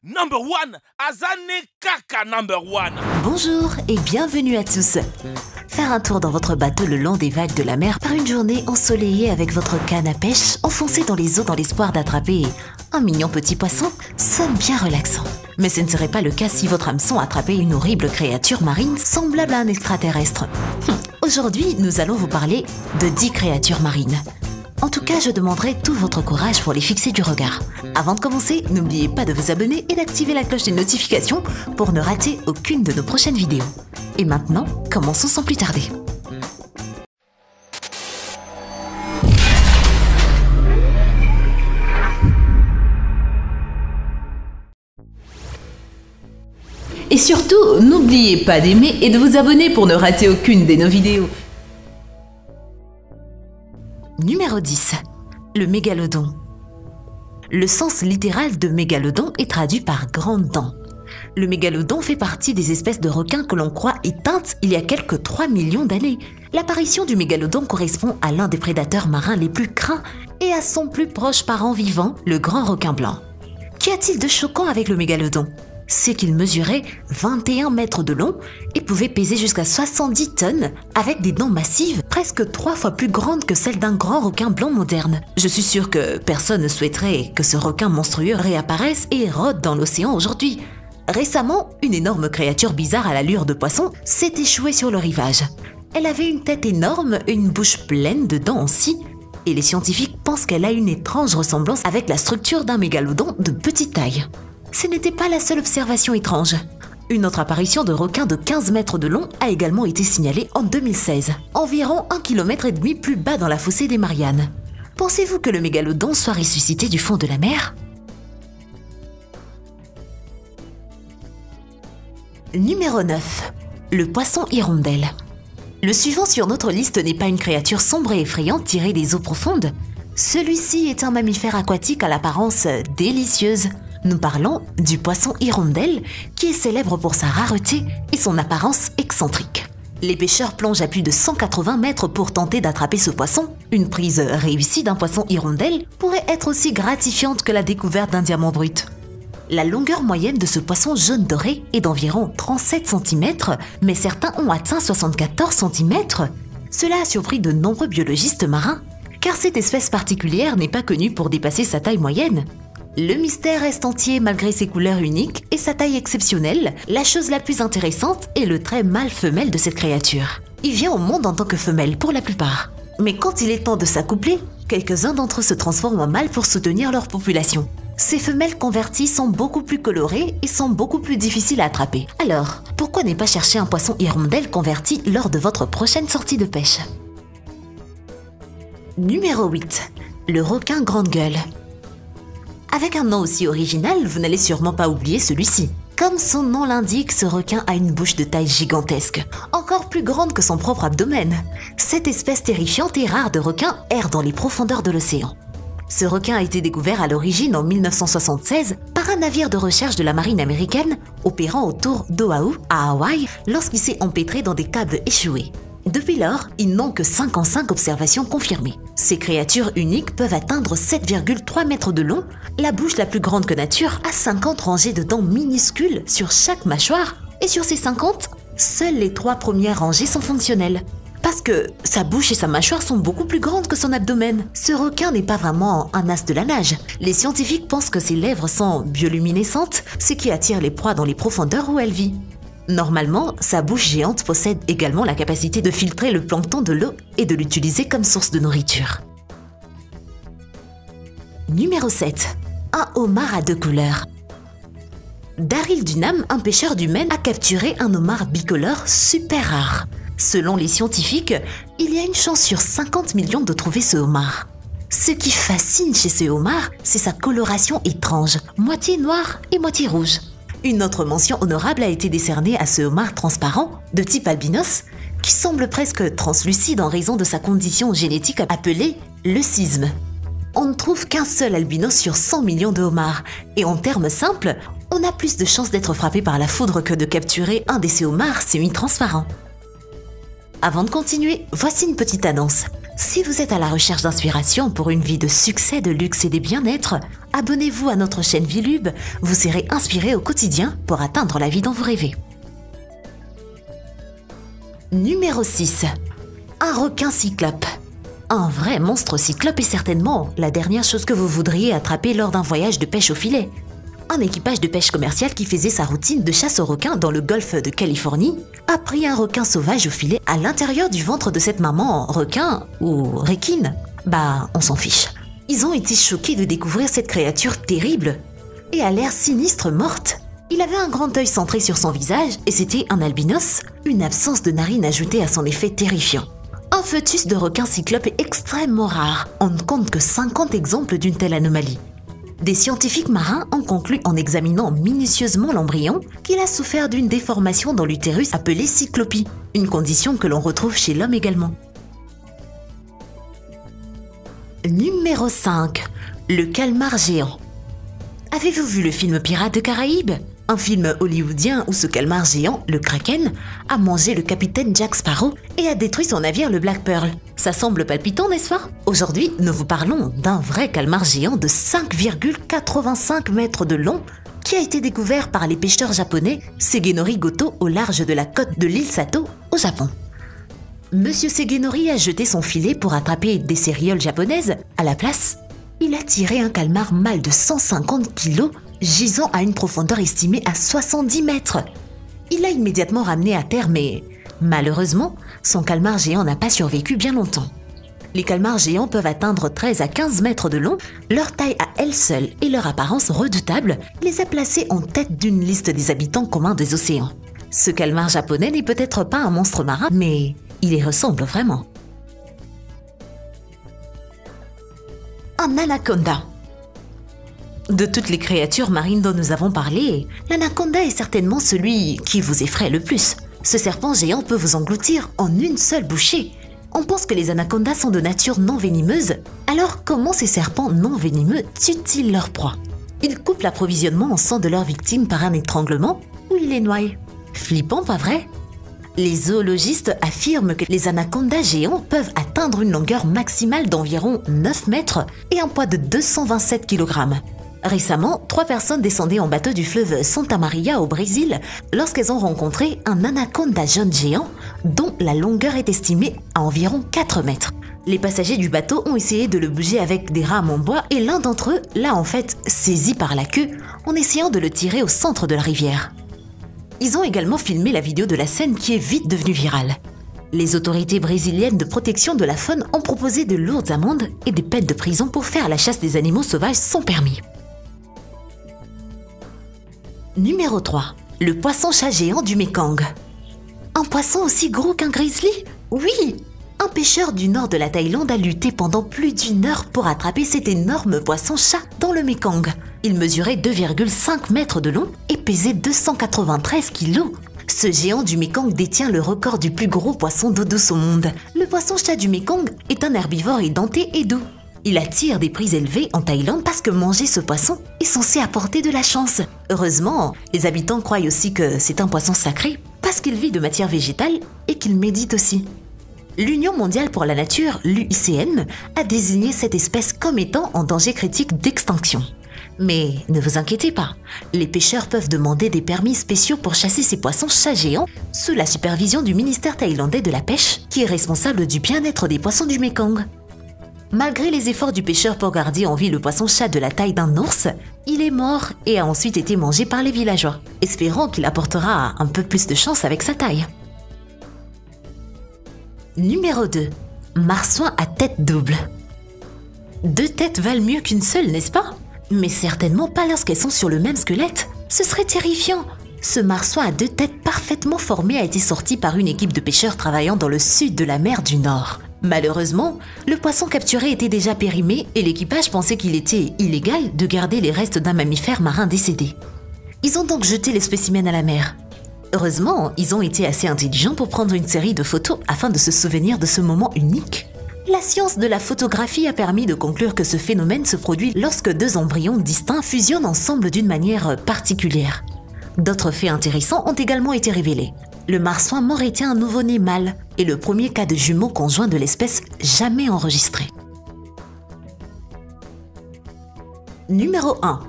Number one, Azane Kaka number one. Bonjour et bienvenue à tous. Faire un tour dans votre bateau le long des vagues de la mer par une journée ensoleillée avec votre canne à pêche enfoncée dans les eaux dans l'espoir d'attraper un mignon petit poisson sonne bien relaxant. Mais ce ne serait pas le cas si votre hameçon attrapait une horrible créature marine semblable à un extraterrestre. Aujourd'hui, nous allons vous parler de 10 créatures marines. En tout cas, je demanderai tout votre courage pour les fixer du regard. Avant de commencer, n'oubliez pas de vous abonner et d'activer la cloche des notifications pour ne rater aucune de nos prochaines vidéos. Et maintenant, commençons sans plus tarder. Et surtout, n'oubliez pas d'aimer et de vous abonner pour ne rater aucune de nos vidéos. Numéro 10. Le mégalodon. Le sens littéral de mégalodon est traduit par grande dent. Le mégalodon fait partie des espèces de requins que l'on croit éteintes il y a quelques 3 millions d'années. L'apparition du mégalodon correspond à l'un des prédateurs marins les plus craints et à son plus proche parent vivant, le grand requin blanc. Qu'y a-t-il de choquant avec le mégalodon ? C'est qu'il mesurait 21 mètres de long et pouvait peser jusqu'à 70 tonnes avec des dents massives presque 3 fois plus grandes que celles d'un grand requin blanc moderne. Je suis sûre que personne ne souhaiterait que ce requin monstrueux réapparaisse et rôde dans l'océan aujourd'hui. Récemment, une énorme créature bizarre à l'allure de poisson s'est échouée sur le rivage. Elle avait une tête énorme et une bouche pleine de dents en scie, et les scientifiques pensent qu'elle a une étrange ressemblance avec la structure d'un mégalodon de petite taille. Ce n'était pas la seule observation étrange. Une autre apparition de requin de 15 mètres de long a également été signalée en 2016, environ 1,5 km plus bas dans la fossée des Mariannes. Pensez-vous que le mégalodon soit ressuscité du fond de la mer ? Numéro 9. Le poisson hirondelle. Le suivant sur notre liste n'est pas une créature sombre et effrayante tirée des eaux profondes. Celui-ci est un mammifère aquatique à l'apparence délicieuse. Nous parlons du poisson hirondelle qui est célèbre pour sa rareté et son apparence excentrique. Les pêcheurs plongent à plus de 180 mètres pour tenter d'attraper ce poisson. Une prise réussie d'un poisson hirondelle pourrait être aussi gratifiante que la découverte d'un diamant brut. La longueur moyenne de ce poisson jaune doré est d'environ 37 cm, mais certains ont atteint 74 cm. Cela a surpris de nombreux biologistes marins, car cette espèce particulière n'est pas connue pour dépasser sa taille moyenne. Le mystère reste entier malgré ses couleurs uniques et sa taille exceptionnelle. La chose la plus intéressante est le trait mâle-femelle de cette créature. Il vient au monde en tant que femelle pour la plupart. Mais quand il est temps de s'accoupler, quelques-uns d'entre eux se transforment en mâles pour soutenir leur population. Ces femelles converties sont beaucoup plus colorées et sont beaucoup plus difficiles à attraper. Alors, pourquoi ne pas chercher un poisson hirondelle converti lors de votre prochaine sortie de pêche ? Numéro 8. Le requin grande gueule. Avec un nom aussi original, vous n'allez sûrement pas oublier celui-ci. Comme son nom l'indique, ce requin a une bouche de taille gigantesque, encore plus grande que son propre abdomen. Cette espèce terrifiante et rare de requin erre dans les profondeurs de l'océan. Ce requin a été découvert à l'origine en 1976 par un navire de recherche de la marine américaine opérant autour d'Oahu, à Hawaï, lorsqu'il s'est empêtré dans des câbles échoués. Depuis lors, ils n'ont que 55 observations confirmées. Ces créatures uniques peuvent atteindre 7,3 mètres de long, la bouche la plus grande que nature a 50 rangées de dents minuscules sur chaque mâchoire, et sur ces 50, seules les 3 premières rangées sont fonctionnelles. Parce que sa bouche et sa mâchoire sont beaucoup plus grandes que son abdomen. Ce requin n'est pas vraiment un as de la nage. Les scientifiques pensent que ses lèvres sont bioluminescentes, ce qui attire les proies dans les profondeurs où elle vit. Normalement, sa bouche géante possède également la capacité de filtrer le plancton de l'eau et de l'utiliser comme source de nourriture. Numéro 7. Un homard à 2 couleurs. Daryl Dunham, un pêcheur du Maine, a capturé un homard bicolore super rare. Selon les scientifiques, il y a une chance sur 50 millions de trouver ce homard. Ce qui fascine chez ce homard, c'est sa coloration étrange, moitié noire et moitié rouge. Une autre mention honorable a été décernée à ce homard transparent, de type albinos, qui semble presque translucide en raison de sa condition génétique appelée leucisme. On ne trouve qu'un seul albinos sur 100 millions de homards, et en termes simples, on a plus de chances d'être frappé par la foudre que de capturer un de ces homards semi-transparents. Avant de continuer, voici une petite annonce. Si vous êtes à la recherche d'inspiration pour une vie de succès, de luxe et de bien-être, abonnez-vous à notre chaîne Vilube, vous serez inspiré au quotidien pour atteindre la vie dont vous rêvez. Numéro 6. Un requin cyclope. Un vrai monstre cyclope est certainement la dernière chose que vous voudriez attraper lors d'un voyage de pêche au filet. Un équipage de pêche commerciale qui faisait sa routine de chasse aux requins dans le golfe de Californie a pris un requin sauvage au filet à l'intérieur du ventre de cette maman requin ou requine. Bah, on s'en fiche. Ils ont été choqués de découvrir cette créature terrible et à l'air sinistre morte. Il avait un grand œil centré sur son visage et c'était un albinos, une absence de narine ajoutée à son effet terrifiant. Un foetus de requin cyclope est extrêmement rare, on ne compte que 50 exemples d'une telle anomalie. Des scientifiques marins ont conclu en examinant minutieusement l'embryon qu'il a souffert d'une déformation dans l'utérus appelée cyclopie, une condition que l'on retrouve chez l'homme également. Numéro 5. Le calmar géant. Avez-vous vu le film Pirates des Caraïbes ? Un film hollywoodien où ce calmar géant, le Kraken, a mangé le capitaine Jack Sparrow et a détruit son navire le Black Pearl. Ça semble palpitant, n'est-ce pas? Aujourd'hui, nous vous parlons d'un vrai calmar géant de 5,85 mètres de long qui a été découvert par les pêcheurs japonais Segenori Goto au large de la côte de l'île Sato, au Japon. Monsieur Segenori a jeté son filet pour attraper des cérioles japonaises. À la place, il a tiré un calmar mâle de 150 kg gisant à une profondeur estimée à 70 mètres. Il l'a immédiatement ramené à terre, mais malheureusement, son calmar géant n'a pas survécu bien longtemps. Les calmars géants peuvent atteindre 13 à 15 mètres de long. Leur taille à elle seule et leur apparence redoutable les a placés en tête d'une liste des habitants communs des océans. Ce calmar japonais n'est peut-être pas un monstre marin, mais il y ressemble vraiment. Un anaconda. De toutes les créatures marines dont nous avons parlé, l'anaconda est certainement celui qui vous effraie le plus. Ce serpent géant peut vous engloutir en une seule bouchée. On pense que les anacondas sont de nature non venimeuse. Alors comment ces serpents non venimeux tuent-ils leur proie? Ils coupent l'approvisionnement en sang de leurs victimes par un étranglement ou ils les noient. Flippant, pas vrai? Les zoologistes affirment que les anacondas géants peuvent atteindre une longueur maximale d'environ 9 mètres et un poids de 227 kg. Récemment, 3 personnes descendaient en bateau du fleuve Santa Maria au Brésil lorsqu'elles ont rencontré un anaconda jaune géant dont la longueur est estimée à environ 4 mètres. Les passagers du bateau ont essayé de le bouger avec des rames en bois et l'un d'entre eux l'a en fait saisi par la queue en essayant de le tirer au centre de la rivière. Ils ont également filmé la vidéo de la scène qui est vite devenue virale. Les autorités brésiliennes de protection de la faune ont proposé de lourdes amendes et des peines de prison pour faire la chasse des animaux sauvages sans permis. Numéro 3. Le poisson-chat géant du Mekong. Un poisson aussi gros qu'un grizzly? Oui! Un pêcheur du nord de la Thaïlande a lutté pendant plus d'1 heure pour attraper cet énorme poisson-chat dans le Mekong. Il mesurait 2,5 mètres de long et pesait 293 kg. Ce géant du Mekong détient le record du plus gros poisson d'eau douce au monde. Le poisson-chat du Mekong est un herbivore édenté et doux. Il attire des prix élevés en Thaïlande parce que manger ce poisson est censé apporter de la chance. Heureusement, les habitants croient aussi que c'est un poisson sacré parce qu'il vit de matière végétale et qu'il médite aussi. L'Union mondiale pour la nature, l'UICN, a désigné cette espèce comme étant en danger critique d'extinction. Mais ne vous inquiétez pas, les pêcheurs peuvent demander des permis spéciaux pour chasser ces poissons-chats géants sous la supervision du ministère thaïlandais de la pêche qui est responsable du bien-être des poissons du Mekong. Malgré les efforts du pêcheur pour garder en vie le poisson-chat de la taille d'un ours, il est mort et a ensuite été mangé par les villageois, espérant qu'il apportera un peu plus de chance avec sa taille. Numéro 2. Marsouin à tête double. 2 têtes valent mieux qu'une seule, n'est-ce pas? Mais certainement pas lorsqu'elles sont sur le même squelette. Ce serait terrifiant. Ce marsouin à 2 têtes parfaitement formées a été sorti par une équipe de pêcheurs travaillant dans le sud de la mer du Nord. Malheureusement, le poisson capturé était déjà périmé et l'équipage pensait qu'il était illégal de garder les restes d'un mammifère marin décédé. Ils ont donc jeté les spécimens à la mer. Heureusement, ils ont été assez intelligents pour prendre une série de photos afin de se souvenir de ce moment unique. La science de la photographie a permis de conclure que ce phénomène se produit lorsque 2 embryons distincts fusionnent ensemble d'une manière particulière. D'autres faits intéressants ont également été révélés. Le marsouin mort était un nouveau-né mâle et le premier cas de jumeaux conjoints de l'espèce jamais enregistré. Numéro 1.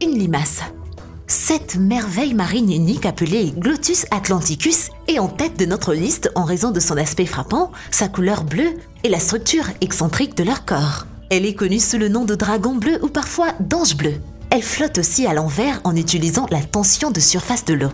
Une limace. Cette merveille marine unique appelée Glottus atlanticus est en tête de notre liste en raison de son aspect frappant, sa couleur bleue et la structure excentrique de leur corps. Elle est connue sous le nom de dragon bleu ou parfois d'ange bleu. Elle flotte aussi à l'envers en utilisant la tension de surface de l'eau.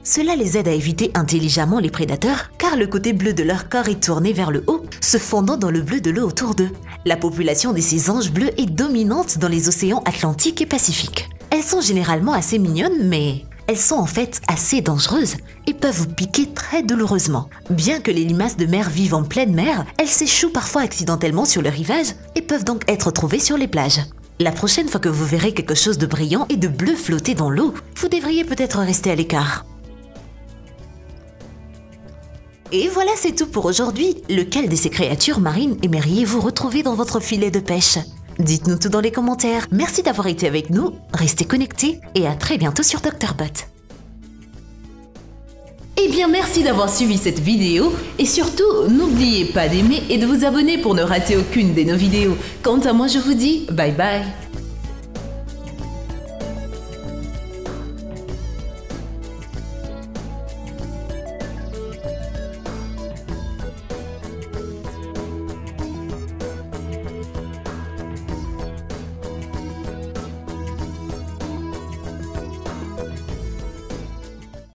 Cela les aide à éviter intelligemment les prédateurs car le côté bleu de leur corps est tourné vers le haut, se fondant dans le bleu de l'eau autour d'eux. La population de ces anges bleus est dominante dans les océans Atlantique et Pacifique. Elles sont généralement assez mignonnes, mais elles sont en fait assez dangereuses et peuvent vous piquer très douloureusement. Bien que les limaces de mer vivent en pleine mer, elles s'échouent parfois accidentellement sur le rivage et peuvent donc être trouvées sur les plages. La prochaine fois que vous verrez quelque chose de brillant et de bleu flotter dans l'eau, vous devriez peut-être rester à l'écart. Et voilà, c'est tout pour aujourd'hui. Lequel de ces créatures marines aimeriez-vous retrouver dans votre filet de pêche ? Dites-nous tout dans les commentaires. Merci d'avoir été avec nous, restez connectés et à très bientôt sur DrBot. Eh bien, merci d'avoir suivi cette vidéo et surtout, n'oubliez pas d'aimer et de vous abonner pour ne rater aucune de nos vidéos. Quant à moi, je vous dis bye bye.